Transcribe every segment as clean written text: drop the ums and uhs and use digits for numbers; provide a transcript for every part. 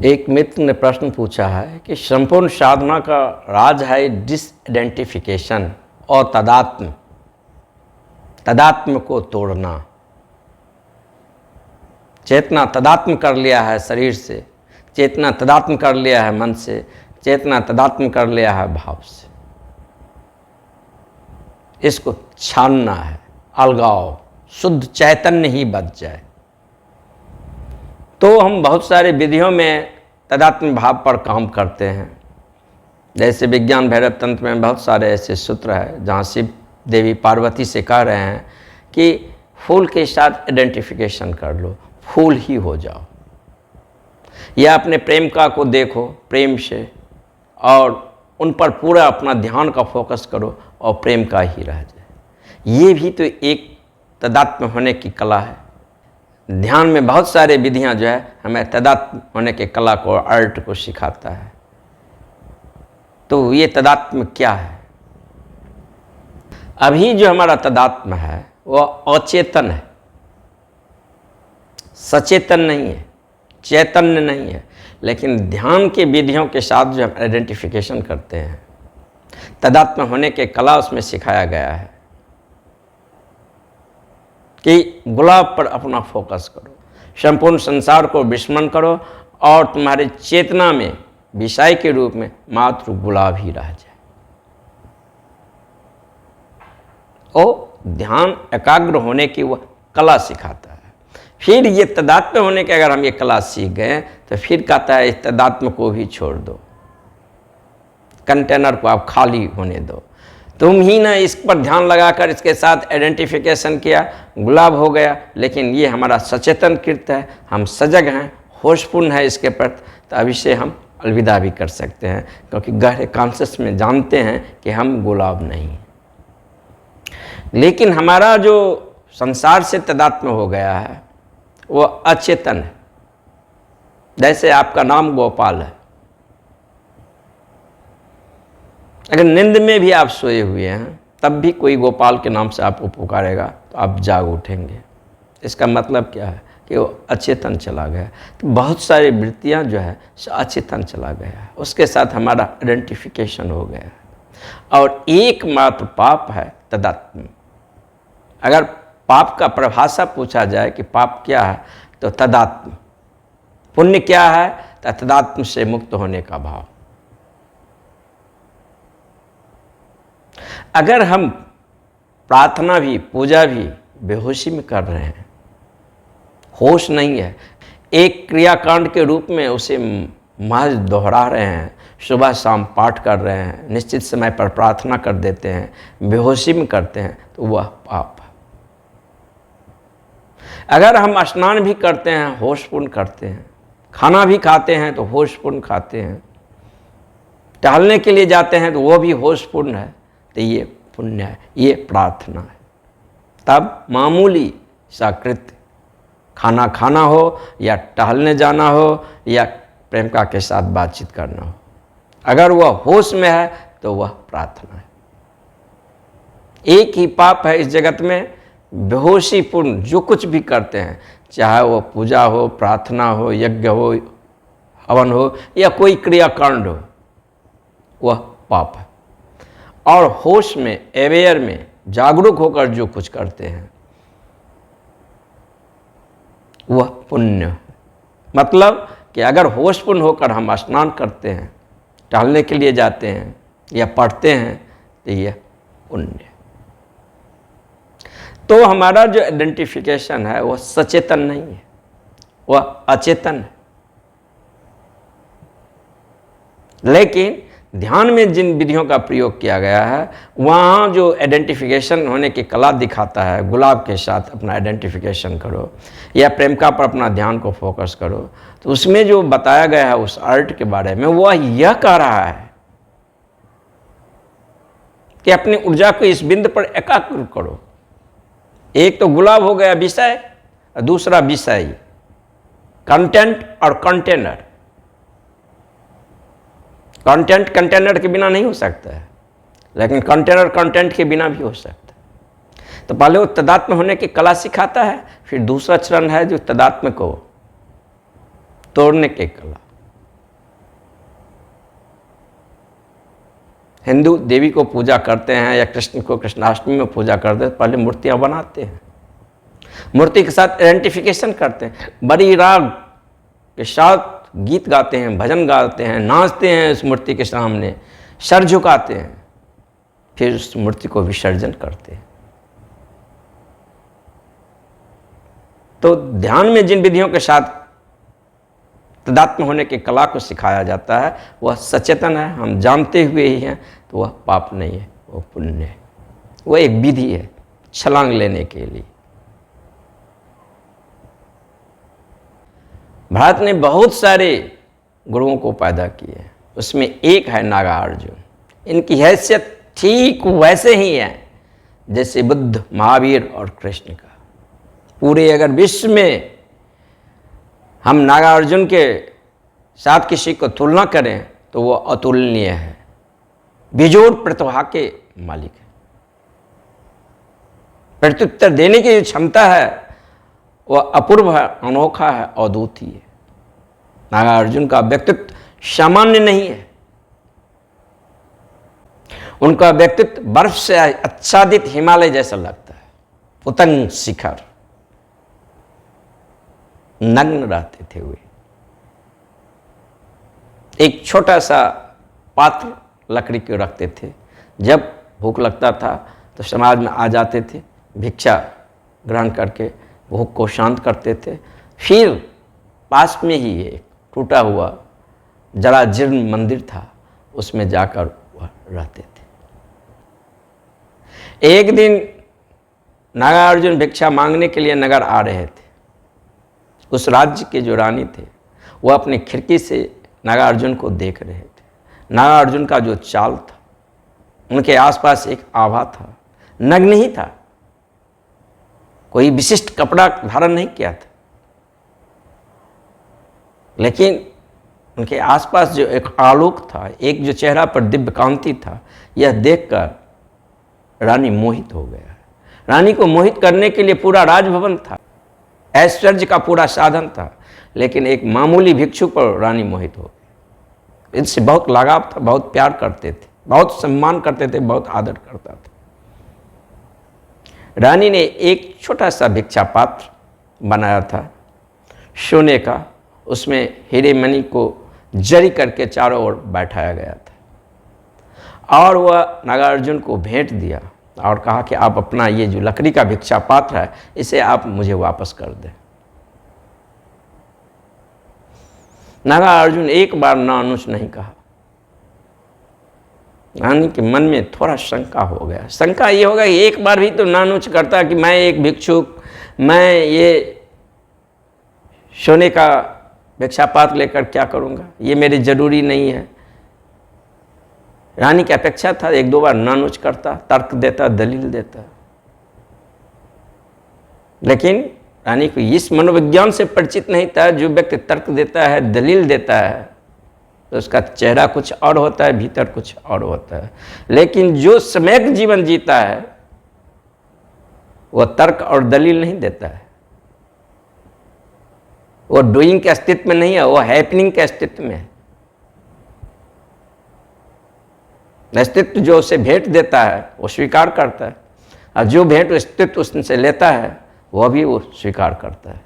एक मित्र ने प्रश्न पूछा है कि संपूर्ण साधना का राज है डिसआइडेंटिफिकेशन और तदात्म को तोड़ना। चेतना तदात्म कर लिया है शरीर से, चेतना तदात्म कर लिया है मन से, चेतना तदात्म कर लिया है भाव से। इसको छानना है, अलगाव, शुद्ध चैतन्य ही बच जाए। तो हम बहुत सारे विधियों में तदात्म भाव पर काम करते हैं। जैसे विज्ञान भैरव तंत्र में बहुत सारे ऐसे सूत्र हैं जहाँ शिव देवी पार्वती से कह रहे हैं कि फूल के साथ आइडेंटिफिकेशन कर लो, फूल ही हो जाओ, या अपने प्रेमिका को देखो प्रेम से और उन पर पूरा अपना ध्यान का फोकस करो और प्रेम का ही रह जाए। ये भी तो एक तदात्म होने की कला है। ध्यान में बहुत सारे विधियां जो है हमें तदात्म होने के कला को, आर्ट को सिखाता है। तो ये तदात्म क्या है? अभी जो हमारा तदात्म है वो अचेतन है, सचेतन नहीं है, चैतन्य नहीं है। लेकिन ध्यान के विधियों के साथ जो हम आइडेंटिफिकेशन करते हैं, तदात्म होने के कला उसमें सिखाया गया है कि गुलाब पर अपना फोकस करो, संपूर्ण संसार को विस्मरण करो और तुम्हारे चेतना में विषय के रूप में मात्र गुलाब ही रह जाए। और ध्यान एकाग्र होने की वह कला सिखाता है। फिर ये तदात्म होने के अगर हम ये कला सीख गए तो फिर कहता है इस तदात्म को भी छोड़ दो, कंटेनर को आप खाली होने दो। तुम ही ना इस पर ध्यान लगाकर इसके साथ आइडेंटिफिकेशन किया, गुलाब हो गया। लेकिन ये हमारा सचेतन कृत्य है, हम सजग हैं, होशपूर्ण है इसके प्रति, तो अभी से हम अलविदा भी कर सकते हैं, क्योंकि गहरे कॉन्शियस में जानते हैं कि हम गुलाब नहीं हैं। लेकिन हमारा जो संसार से तदात्म हो गया है वो अचेतन है। जैसे आपका नाम गोपाल है, अगर नींद में भी आप सोए हुए हैं तब भी कोई गोपाल के नाम से आपको पुकारेगा तो आप जाग उठेंगे। इसका मतलब क्या है कि वो अचेतन चला गया। तो बहुत सारी वृत्तियां जो है अचेतन चला गया, उसके साथ हमारा आइडेंटिफिकेशन हो गया। और एकमात्र पाप है तदात्म। अगर पाप का परिभाषा पूछा जाए कि पाप क्या है तो तदात्म। पुण्य क्या है तो तदात्म से मुक्त होने का भाव। अगर हम प्रार्थना भी पूजा भी बेहोशी में कर रहे हैं, होश नहीं है, एक क्रियाकांड के रूप में उसे महज दोहरा रहे हैं, सुबह शाम पाठ कर रहे हैं, निश्चित समय पर प्रार्थना कर देते हैं, बेहोशी में करते हैं, तो वह पाप है। अगर हम स्नान भी करते हैं, होशपूर्ण करते हैं, खाना भी खाते हैं तो होशपूर्ण खाते हैं, टहलने के लिए जाते हैं तो वो भी होशपूर्ण है, तो ये पुण्य है, ये प्रार्थना है। तब मामूली सा कृत्य, खाना खाना हो या टहलने जाना हो या प्रेमिका के साथ बातचीत करना हो, अगर वह होश में है तो वह प्रार्थना है। एक ही पाप है इस जगत में, बेहोशीपूर्ण जो कुछ भी करते हैं, चाहे वो पूजा हो, प्रार्थना हो, यज्ञ हो, हवन हो या कोई क्रियाकांड हो, वह पाप है। और होश में, अवेयर में, जागरूक होकर जो कुछ करते हैं वह पुण्य है। मतलब कि अगर होशपूर्ण होकर हम स्नान करते हैं, टहलने के लिए जाते हैं या पढ़ते हैं तो यह पुण्य। तो हमारा जो आइडेंटिफिकेशन है वह सचेतन नहीं है, वह अचेतन है। लेकिन ध्यान में जिन विधियों का प्रयोग किया गया है वहाँ जो आइडेंटिफिकेशन होने की कला दिखाता है, गुलाब के साथ अपना आइडेंटिफिकेशन करो या प्रेमिका पर अपना ध्यान को फोकस करो, तो उसमें जो बताया गया है उस आर्ट के बारे में, वह यह कह रहा है कि अपनी ऊर्जा को इस बिंदु पर एकाग्र करो। एक तो गुलाब हो गया विषय, दूसरा विषय, कंटेंट और कंटेनर। कंटेंट कंटेनर के बिना नहीं हो सकता है, लेकिन कंटेनर कंटेंट के बिना भी हो सकता है। तो पहले वो तदात्म होने की कला सिखाता है, फिर दूसरा चरण है जो तदात्म को तोड़ने की कला, हिंदू देवी को पूजा करते हैं या कृष्ण को कृष्णाष्टमी में पूजा करते हैं, पहले मूर्तियां बनाते हैं, मूर्ति के साथ आइडेंटिफिकेशन करते हैं, बड़ी राग के साथ गीत गाते हैं, भजन गाते हैं, नाचते हैं उस मूर्ति के सामने, सर झुकाते हैं, फिर उस मूर्ति को विसर्जन करते हैं। तो ध्यान में जिन विधियों के साथ तदात्म होने की कला को सिखाया जाता है वह सचेतन है, हम जानते हुए ही हैं, तो वह पाप नहीं है, वह पुण्य है, वह एक विधि है छलांग लेने के लिए। भारत ने बहुत सारे गुरुओं को पैदा किए, उसमें एक है नागार्जुन। इनकी हैसियत ठीक वैसे ही है जैसे बुद्ध, महावीर और कृष्ण का। पूरे अगर विश्व में हम नागार्जुन के साथ किसी को तुलना करें तो वो अतुलनीय है, बेजोड़ प्रतिभा के मालिक है। प्रत्युत्तर देने की जो क्षमता है वह अपूर्व है, अनोखा है, अद्वितीय है। नागार्जुन का व्यक्तित्व सामान्य नहीं है, उनका व्यक्तित्व बर्फ से आच्छादित हिमालय जैसा लगता है। उतंग शिखर, नग्न रहते थे वे। एक छोटा सा पात्र लकड़ी के रखते थे, जब भूख लगता था तो समाज में आ जाते थे, भिक्षा ग्रहण करके भूख को शांत करते थे। फिर पास में ही एक टूटा हुआ जरा जीर्ण मंदिर था, उसमें जाकर वह रहते थे। एक दिन नागार्जुन भिक्षा मांगने के लिए नगर आ रहे थे। उस राज्य के जो रानी थे वह अपनी खिड़की से नागार्जुन को देख रहे थे। नागार्जुन का जो चाल था, उनके आसपास एक आभा था, नग्न ही था, कोई विशिष्ट कपड़ा धारण नहीं किया था, लेकिन उनके आसपास जो एक आलोक था, एक जो चेहरा पर दिव्य कांति था, यह देखकर रानी मोहित हो गया। रानी को मोहित करने के लिए पूरा राजभवन था, ऐश्वर्य का पूरा साधन था, लेकिन एक मामूली भिक्षु पर रानी मोहित हो गई। इनसे बहुत लगाव था, बहुत प्यार करते थे, बहुत सम्मान करते थे, बहुत आदर करता था। रानी ने एक छोटा सा भिक्षा पात्र बनाया था सोने का, उसमें हीरे मणि को जरी करके चारों ओर बैठाया गया था, और वह नागार्जुन को भेंट दिया और कहा कि आप अपना ये जो लकड़ी का भिक्षा पात्र है, इसे आप मुझे वापस कर दें। नागार्जुन एक बार नानुच नहीं कहा। रानी के मन में थोड़ा शंका हो गया। शंका ये होगा कि एक बार भी तो नानुच करता कि मैं एक भिक्षुक, मैं ये सोने का भिक्षा पात्र लेकर क्या करूँगा, ये मेरे जरूरी नहीं है। रानी की अपेक्षा था एक दो बार नानुच करता, तर्क देता, दलील देता, लेकिन रानी को इस मनोविज्ञान से परिचित नहीं था। जो व्यक्ति तर्क देता है, दलील देता है, तो उसका चेहरा कुछ और होता है, भीतर कुछ और होता है। लेकिन जो सम्यक जीवन जीता है वह तर्क और दलील नहीं देता है, वो डूइंग के अस्तित्व में नहीं है, वो हैपनिंग के अस्तित्व में है। अस्तित्व जो उसे भेंट देता है वो स्वीकार करता है, और जो भेंट अस्तित्व उससे लेता है वह भी वो स्वीकार करता है।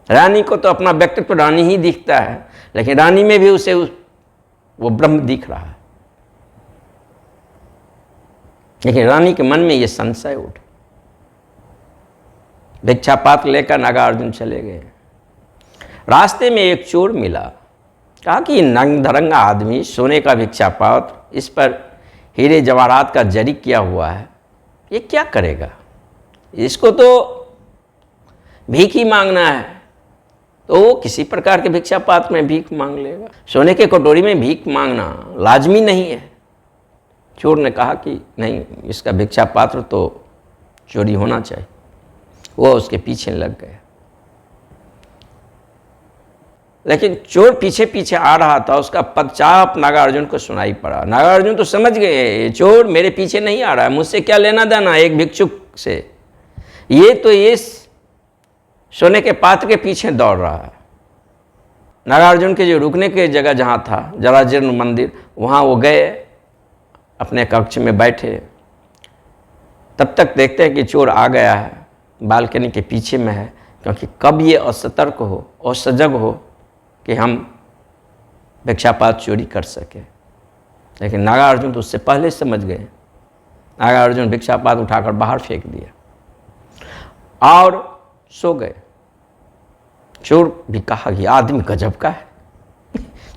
रानी को तो अपना व्यक्तित्व रानी ही दिखता है, लेकिन रानी में भी उसे वो ब्रह्म दिख रहा है। लेकिन रानी के मन में ये संशय उठा। भिक्षा पात्र लेकर नागार्जुन चले गए। रास्ते में एक चोर मिला, कहा कि नंग धरंगा आदमी, सोने का भिक्षा पात्र, इस पर हीरे जवाहरात का जरी किया हुआ है, ये क्या करेगा? इसको तो भीख ही मांगना है, तो वो किसी प्रकार के भिक्षा पात्र में भीख मांग लेगा। सोने के कटोरी में भीख मांगना लाजमी नहीं है। चोर ने कहा कि नहीं, इसका भिक्षा पात्र तो चोरी होना चाहिए। वो उसके पीछे लग गया, लेकिन चोर पीछे पीछे आ रहा था, उसका पदचाप नागार्जुन को सुनाई पड़ा। नागार्जुन तो समझ गए चोर मेरे पीछे नहीं आ रहा है, मुझसे क्या लेना देना एक भिक्षुक से, ये तो ये सोने के पात्र के पीछे दौड़ रहा है। नागार्जुन के जो रुकने की जगह जहाँ था, जरा जीर्ण मंदिर, वहाँ वो गए अपने कक्ष में बैठे, तब तक देखते हैं कि चोर आ गया है, बालकनी के पीछे में है, क्योंकि कब ये असतर्क हो और सजग हो कि हम भिक्षापात्र चोरी कर सके। लेकिन नागार्जुन तो उससे पहले समझ गए। नागार्जुन भिक्षापात्र उठाकर बाहर फेंक दिया और सो गए। चोर भी कहा कि आदमी गजब का है,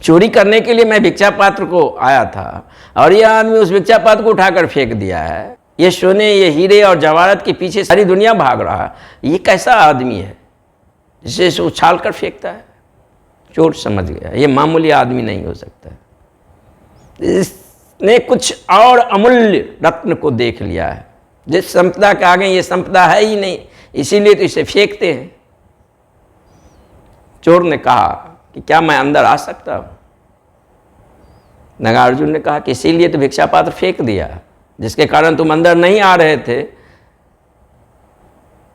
चोरी करने के लिए मैं भिक्षा पात्र को आया था और यह आदमी उस भिक्षा पात्र को उठाकर फेंक दिया है। ये सोने, ये हीरे और जवाहरात के पीछे सारी दुनिया भाग रहा है, ये कैसा आदमी है जिसे इसे उछाल कर फेंकता है। चोर समझ गया ये मामूली आदमी नहीं हो सकता। इसने कुछ और अमूल्य रत्न को देख लिया है, जिस संपदा के आगे ये संपदा है ही नहीं, इसीलिए तो इसे फेंकते हैं। चोर ने कहा कि क्या मैं अंदर आ सकता हूं? नागार्जुन ने कहा कि इसीलिए तो भिक्षा पात्र फेंक दिया, जिसके कारण तुम अंदर नहीं आ रहे थे,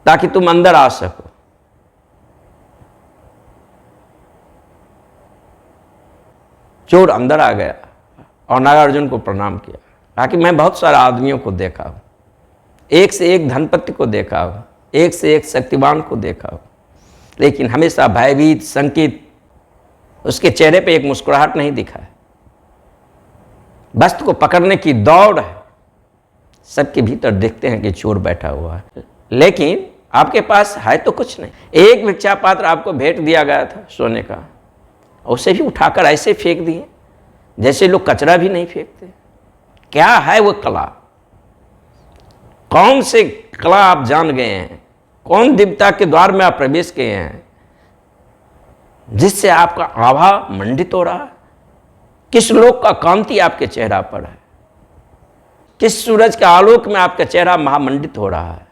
ताकि तुम अंदर आ सको। चोर अंदर आ गया और नागार्जुन को प्रणाम किया, कहा कि मैं बहुत सारे आदमियों को देखा हूं, एक से एक धनपति को देखा हूं, एक से एक शक्तिवान को देखा हूं, लेकिन हमेशा भयभीत, शंकित, उसके चेहरे पे एक मुस्कुराहट नहीं दिखा है। वस्तु को पकड़ने की दौड़ है। सबके भीतर देखते हैं कि चोर बैठा हुआ है, लेकिन आपके पास है तो कुछ नहीं। एक भिक्षा पात्र आपको भेंट दिया गया था सोने का, उसे भी उठाकर ऐसे फेंक दिए जैसे लोग कचरा भी नहीं फेंकते। क्या है वो कला? कौन से कला आप जान गए हैं? कौन दिव्यता के द्वार में आप प्रवेश किए हैं जिससे आपका आभा मंडित हो रहा है? किस लोक का कांति आपके चेहरा पर है? किस सूरज के आलोक में आपका चेहरा महामंडित हो रहा है?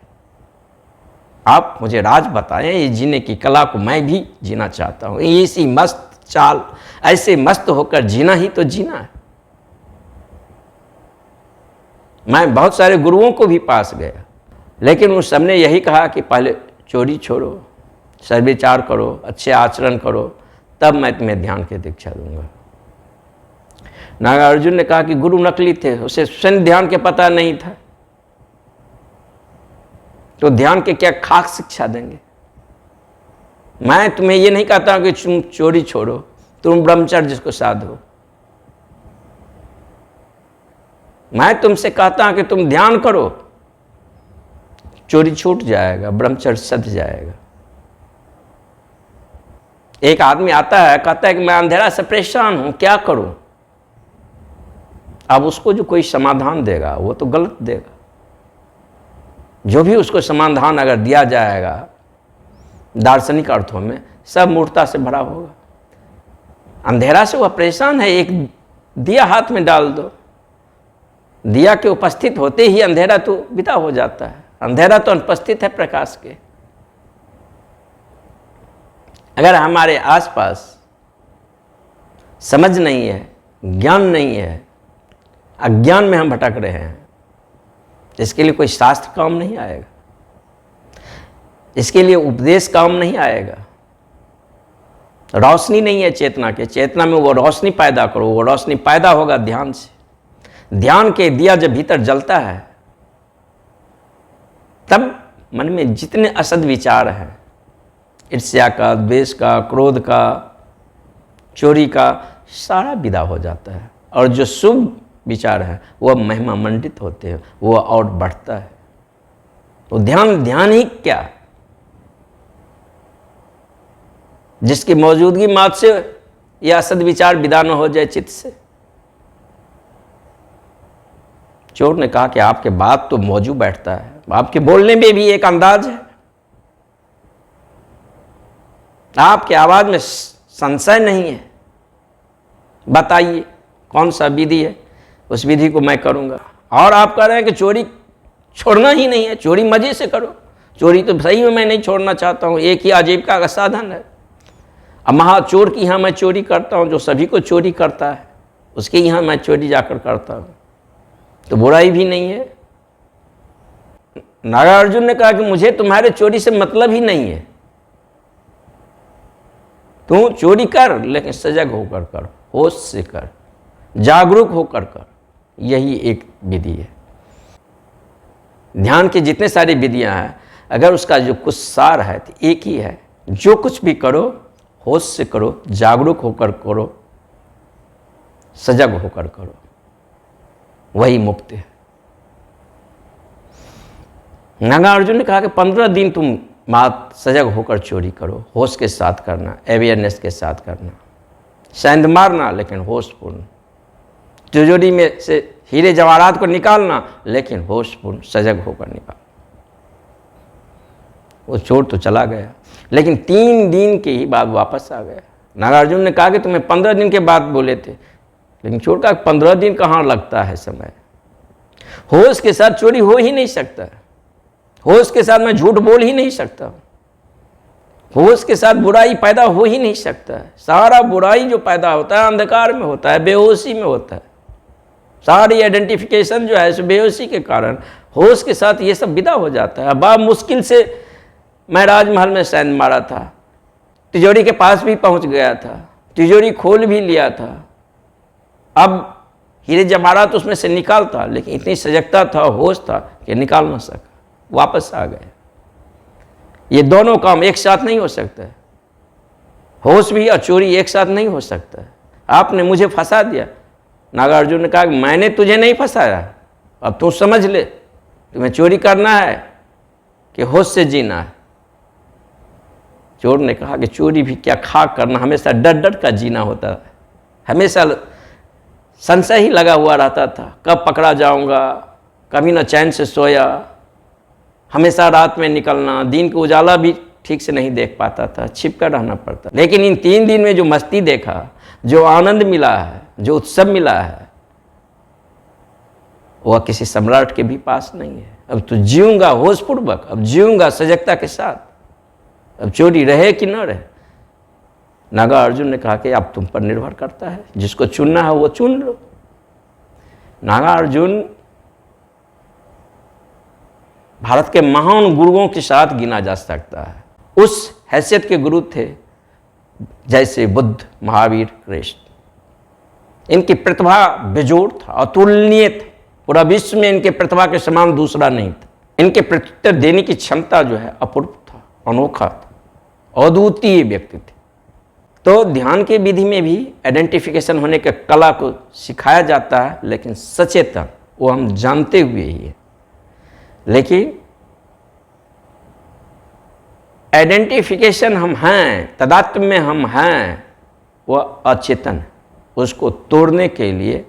आप मुझे राज बताएं, ये जीने की कला को मैं भी जीना चाहता हूं। ऐसी मस्त चाल, ऐसे मस्त होकर जीना ही तो जीना है। मैं बहुत सारे गुरुओं को भी पास गया, लेकिन उन सबने यही कहा कि पहले चोरी छोड़ो, सद्विचार करो, अच्छे आचरण करो, तब मैं तुम्हें ध्यान की दीक्षा दूंगा। नागार्जुन ने कहा कि गुरु नकली थे, उसे स्वयं ध्यान के पता नहीं था, तो ध्यान के क्या खाक शिक्षा देंगे। मैं तुम्हें ये नहीं कहता कि तुम चोरी छोड़ो, तुम ब्रह्मचर्य को साधो। मैं तुमसे कहता हूं कि तुम ध्यान करो, चोरी छूट जाएगा, ब्रह्मचर्य सध जाएगा। एक आदमी आता है, कहता है कि मैं अंधेरा से परेशान हूं, क्या करूं? अब उसको जो कोई समाधान देगा वो तो गलत देगा। जो भी उसको समाधान अगर दिया जाएगा दार्शनिक अर्थों में, सब मूर्खता से भरा होगा। अंधेरा से वह परेशान है, एक दिया हाथ में डाल दो, दिया के उपस्थित होते ही अंधेरा तो विदा हो जाता है। अंधेरा तो अनुपस्थित है प्रकाश के। अगर हमारे आसपास समझ नहीं है, ज्ञान नहीं है, अज्ञान में हम भटक रहे हैं, इसके लिए कोई शास्त्र काम नहीं आएगा, इसके लिए उपदेश काम नहीं आएगा। रोशनी नहीं है चेतना के, चेतना में वो रोशनी पैदा करो, वो रोशनी पैदा होगा ध्यान से। ध्यान के दिया जब भीतर जलता है, तब मन में जितने असद विचार हैं, ईर्ष्या का, द्वेष का, क्रोध का, चोरी का, सारा विदा हो जाता है। और जो शुभ विचार है वह महिमा मंडित होते हैं, वह और बढ़ता है। तो ध्यान ही क्या, जिसकी मौजूदगी मात्र से यह असद विचार विदा न हो जाए चित्त से। चोर ने कहा कि आपके बात तो मौजू बैठता है, आपके बोलने में भी एक अंदाज है, आपकी आवाज में संशय नहीं है। बताइए कौन सा विधि है, उस विधि को मैं करूंगा। और आप कह रहे हैं कि चोरी छोड़ना ही नहीं है, चोरी मजे से करो। चोरी तो सही में मैं नहीं छोड़ना चाहता हूं, एक ही आजीविका का साधन है। अब महाचोर की यहाँ मैं चोरी करता हूँ, जो सभी को चोरी करता है उसके यहाँ मैं चोरी जाकर करता हूँ, तो बुराई भी नहीं है। नागार्जुन ने कहा कि मुझे तुम्हारे चोरी से मतलब ही नहीं है, तू चोरी कर लेकिन सजग होकर कर, होश से कर, जागरूक होकर कर। यही एक विधि है। ध्यान की जितने सारी विधियां हैं, अगर उसका जो कुछ सार है तो एक ही है, जो कुछ भी करो होश से करो, जागरूक होकर करो, सजग होकर करो, वही मुक्ति है। नागार्जुन ने कहा कि 15 दिन तुम मात सजग होकर चोरी करो, होश के साथ करना, अवेयरनेस के साथ करना, सेंध मारना लेकिन होशपूर्ण, तिजोरी में से हीरे जवाहरात को निकालना लेकिन होशपूर्ण सजग होकर निकाल। वो चोर तो चला गया, लेकिन 3 दिन के ही बाद वापस आ गया। नागार्जुन ने कहा कि तुम्हें 15 दिन के बाद बोले थे, लेकिन चोर का 15 दिन कहाँ लगता है समय। होश के साथ चोरी हो ही नहीं सकता, होश के साथ मैं झूठ बोल ही नहीं सकता, होश के साथ बुराई पैदा हो ही नहीं सकता। सारा बुराई जो पैदा होता है अंधकार में होता है, बेहोशी में होता है। सारी आइडेंटिफिकेशन जो है बेहोशी के कारण, होश के साथ ये सब विदा हो जाता है। अब मुश्किल से मैं राजमहल में सेंध मारा था, तिजोरी के पास भी पहुंच गया था, तिजोरी खोल भी लिया था, अब हीरे जवाहरात उसमें से निकालता, लेकिन इतनी सजगता था, होश था कि निकाल ना सका, वापस आ गए। ये दोनों काम एक साथ नहीं हो सकता है, होश भी और चोरी एक साथ नहीं हो सकता है। आपने मुझे फंसा दिया। नागार्जुन ने कहा कि मैंने तुझे नहीं फंसाया, अब तू समझ ले, तुम्हें चोरी करना है कि होश से जीना है। चोर ने कहा कि चोरी भी क्या, खाक करना, हमेशा डर डर का जीना होता है, हमेशा संशय ही लगा हुआ रहता था, कब पकड़ा जाऊंगा, कभी ना चैन से सोया, हमेशा रात में निकलना, दिन का उजाला भी ठीक से नहीं देख पाता था, छिप कर रहना पड़ता। लेकिन इन 3 दिन में जो मस्ती देखा, जो आनंद मिला है, जो उत्सव मिला है, वह किसी सम्राट के भी पास नहीं है। अब तो जीऊंगा होशपूर्वक, अब जीऊंगा सजगता के साथ, अब चोरी रहे कि न रहे। नागार्जुन ने कहा कि अब तुम पर निर्भर करता है, जिसको चुनना है वो चुन लो। नागार्जुन भारत के महान गुरुओं के साथ गिना जा सकता है, उस हैसियत के गुरु थे जैसे बुद्ध, महावीर, कृष्ण। इनकी प्रतिभा बेजोड़ था, अतुलनीय था, पूरा विश्व में इनके प्रतिभा के समान दूसरा नहीं था। इनके प्रत्युत्तर देने की क्षमता जो है अपूर्व था, अनोखा था, अद्वितीय व्यक्ति थे। तो ध्यान की विधि में भी आइडेंटिफिकेशन होने के कला को सिखाया जाता है, लेकिन सचेतन, वो हम जानते हुए ही है। लेकिन आइडेंटिफिकेशन हम हैं, तदात्म में हम हैं, वह अचेतन है। उसको तोड़ने के लिए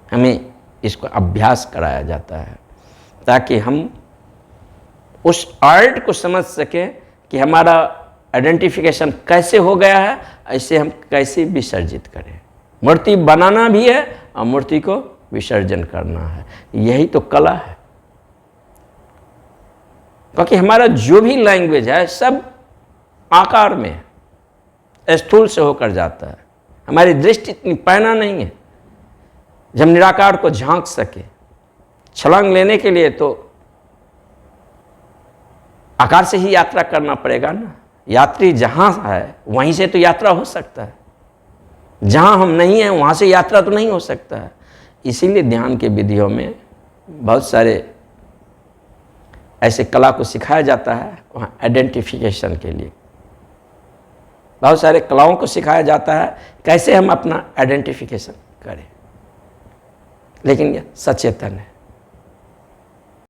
हमें इसको अभ्यास कराया जाता है, ताकि हम उस आर्ट को समझ सकें कि हमारा आइडेंटिफिकेशन कैसे हो गया है, ऐसे हम कैसे विसर्जित करें। मूर्ति बनाना भी है और मूर्ति को विसर्जन करना है, यही तो कला है। क्योंकि हमारा जो भी लैंग्वेज है सब आकार में है, स्थूल से होकर जाता है। हमारी दृष्टि इतनी पैना नहीं है जब निराकार को झांक सके। छलांग लेने के लिए तो आकार से ही यात्रा करना पड़ेगा ना। यात्री जहां है वहीं से तो यात्रा हो सकता है, जहां हम नहीं हैं वहां से यात्रा तो नहीं हो सकता है। इसीलिए ध्यान के विधियों में बहुत सारे ऐसे कला को सिखाया जाता है, वहाँ आइडेंटिफिकेशन के लिए बहुत सारे कलाओं को सिखाया जाता है, कैसे हम अपना आइडेंटिफिकेशन करें। लेकिन यह सचेतन है।